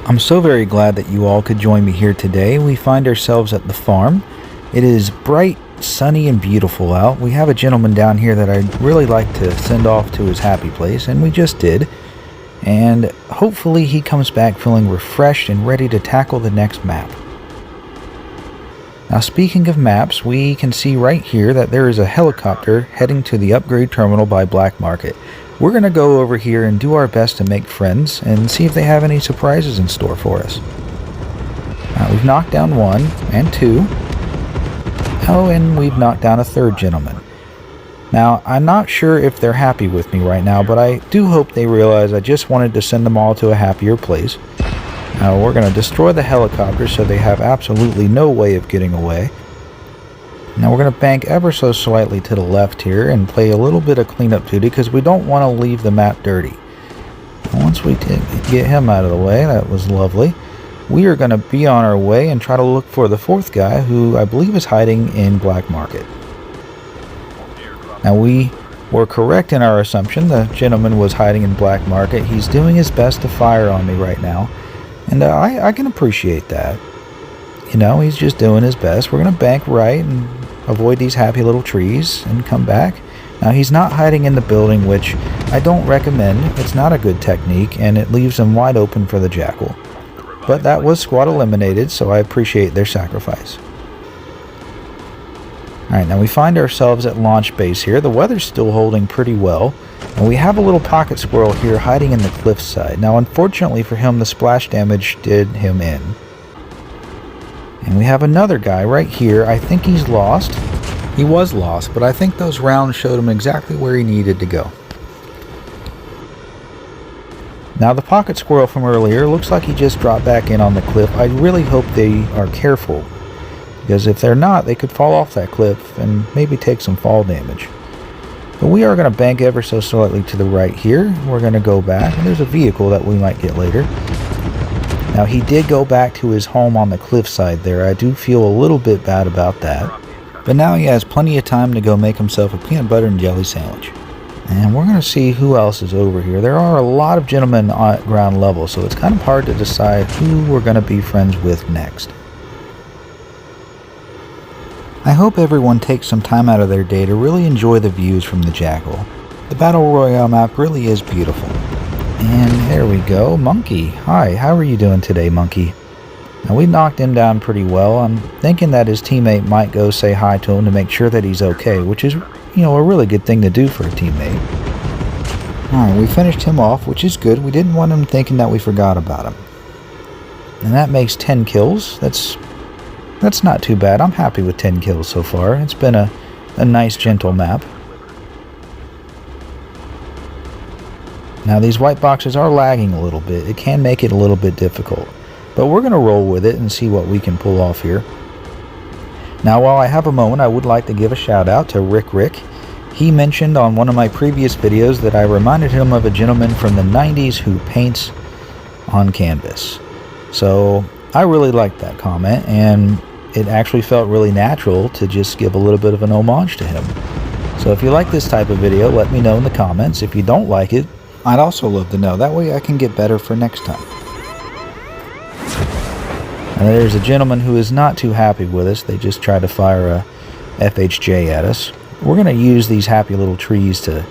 I'm so very glad that you all could join me here today. We find ourselves at the farm. It is bright, sunny, and beautiful out. We have a gentleman down here that I'd really like to send off to his happy place, and we just did. And hopefully he comes back feeling refreshed and ready to tackle the next map. Now, speaking of maps, we can see right here that there is a helicopter heading to the upgrade terminal by Black Market. We're going to go over here and do our best to make friends and see if they have any surprises in store for us. We've knocked down 1 and 2. Oh, and we've knocked down a third gentleman. Now, I'm not sure if they're happy with me right now, but I do hope they realize I just wanted to send them all to a happier place. Now, we're going to destroy the helicopter so they have absolutely no way of getting away. Now we're going to bank ever so slightly to the left here and play a little bit of cleanup duty because we don't want to leave the map dirty. Once we get him out of the way, that was lovely, we are going to be on our way and try to look for the fourth guy who I believe is hiding in Black Market. Now we were correct in our assumption. The gentleman was hiding in Black Market. He's doing his best to fire on me right now, and I can appreciate that. You know, he's just doing his best. We're going to bank right and avoid these happy little trees and come back. Now he's not hiding in the building, which I don't recommend. It's not a good technique and it leaves him wide open for the jackal. But that was squad eliminated, so I appreciate their sacrifice. Alright, now we find ourselves at launch base here. The weather's still holding pretty well. And we have a little pocket squirrel here hiding in the cliffside. Now unfortunately for him, the splash damage did him in. And we have another guy right here. I think he's lost. He was lost, but I think those rounds showed him exactly where he needed to go. Now the pocket squirrel from earlier looks like he just dropped back in on the cliff. I really hope they are careful, because if they're not, they could fall off that cliff and maybe take some fall damage. But we are going to bank ever so slightly to the right here. We're going to go back, and there's a vehicle that we might get later. Now he did go back to his home on the cliffside there. I do feel a little bit bad about that. But now he has plenty of time to go make himself a peanut butter and jelly sandwich. And we're going to see who else is over here. There are a lot of gentlemen at ground level, so it's kind of hard to decide who we're going to be friends with next. I hope everyone takes some time out of their day to really enjoy the views from the jackal. The Battle Royale map really is beautiful. And there we go, Monkey. Hi, how are you doing today, Monkey? Now we knocked him down pretty well. I'm thinking that his teammate might go say hi to him to make sure that he's okay, which is, you know, a really good thing to do for a teammate. Alright, we finished him off, which is good. We didn't want him thinking that we forgot about him. And that makes 10 kills. That's not too bad. I'm happy with 10 kills so far. It's been a nice, gentle map. Now these white boxes are lagging a little bit. It can make it a little bit difficult. But we're going to roll with it and see what we can pull off here. Now while I have a moment, I would like to give a shout out to Rick. He mentioned on one of my previous videos that I reminded him of a gentleman from the 90s who paints on canvas. So I really liked that comment, and it actually felt really natural to just give a little bit of an homage to him. So if you like this type of video, let me know in the comments. If you don't like it, I'd also love to know. That way I can get better for next time. And there's a gentleman who is not too happy with us. They just tried to fire a FHJ at us. We're going to use these happy little trees to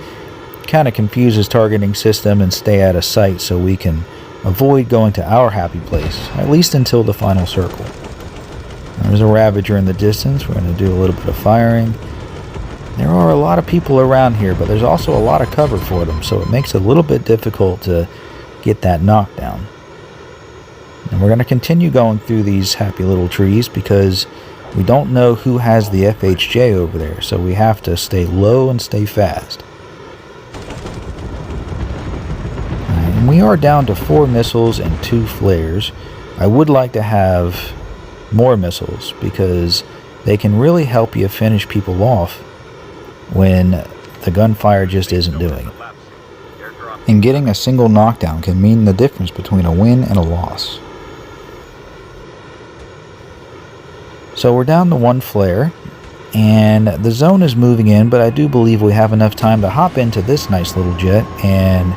kind of confuse his targeting system and stay out of sight so we can avoid going to our happy place, at least until the final circle. There's a Ravager in the distance. We're going to do a little bit of firing. There are a lot of people around here, but there's also a lot of cover for them, so it makes it a little bit difficult to get that knockdown. And we're going to continue going through these happy little trees because we don't know who has the FHJ over there, so we have to stay low and stay fast. And we are down to 4 missiles and 2 flares. I would like to have more missiles because they can really help you finish people off when the gunfire just isn't doing it. And getting a single knockdown can mean the difference between a win and a loss. So we're down to 1 flare, and the zone is moving in, but I do believe we have enough time to hop into this nice little jet and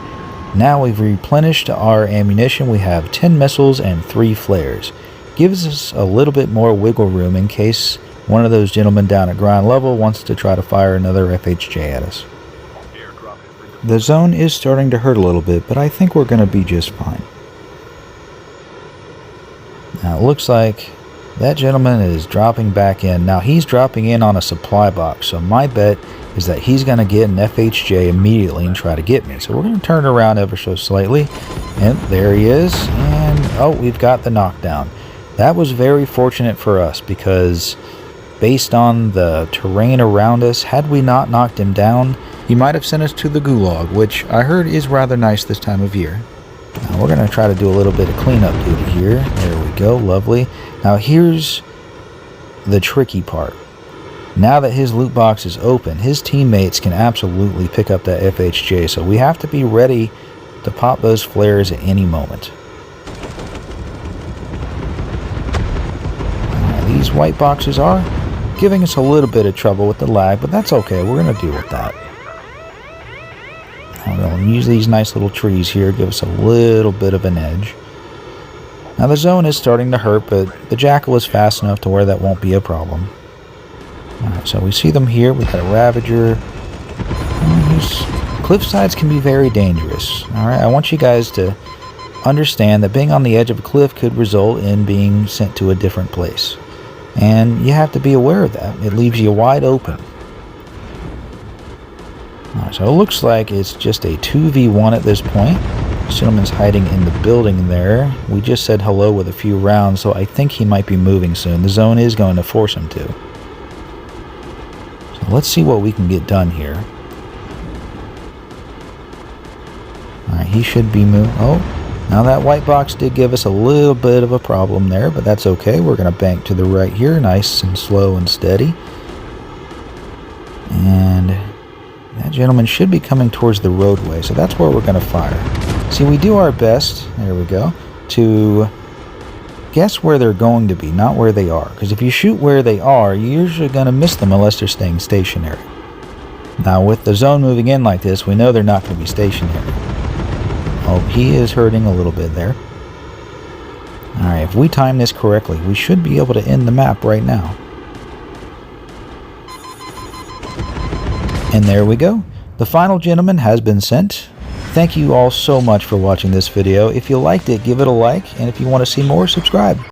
Now we've replenished our ammunition. We have 10 missiles and 3 flares. Gives us a little bit more wiggle room in case one of those gentlemen down at ground level wants to try to fire another FHJ at us. The zone is starting to hurt a little bit, but I think we're going to be just fine. Now it looks like that gentleman is dropping back in. Now he's dropping in on a supply box, so my bet is that he's going to get an FHJ immediately and try to get me. So we're going to turn around ever so slightly, and there he is, and oh, we've got the knockdown. That was very fortunate for us because based on the terrain around us, had we not knocked him down, he might have sent us to the GULAG, which I heard is rather nice this time of year. Now we're going to try to do a little bit of cleanup duty here. There we go, lovely. Now here's the tricky part. Now that his loot box is open, his teammates can absolutely pick up that FHJ, so we have to be ready to pop those flares at any moment. Now, these white boxes are giving us a little bit of trouble with the lag, but that's okay. We're going to deal with that. I'm going to use these nice little trees here, give us a little bit of an edge. Now the zone is starting to hurt, but the Jackal is fast enough to where that won't be a problem. Alright, so we see them here. We've got a Ravager. Cliff sides can be very dangerous. Alright, I want you guys to understand that being on the edge of a cliff could result in being sent to a different place. And you have to be aware of that. It leaves you wide open. Alright, so it looks like it's just a 2v1 at this point. This gentleman's hiding in the building there. We just said hello with a few rounds, so I think he might be moving soon. The zone is going to force him to. So let's see what we can get done here. Alright, he should be moving. Oh, now that white box did give us a little bit of a problem there, but that's okay. We're going to bank to the right here, nice and slow and steady. And that gentleman should be coming towards the roadway, so that's where we're going to fire. See, we do our best, there we go, to guess where they're going to be, not where they are. Because if you shoot where they are, you're usually going to miss them unless they're staying stationary. Now, with the zone moving in like this, we know they're not going to be stationary. Oh, he is hurting a little bit there. Alright, if we time this correctly, we should be able to end the map right now. And there we go. The final gentleman has been sent. Thank you all so much for watching this video. If you liked it, give it a like, and if you want to see more, subscribe.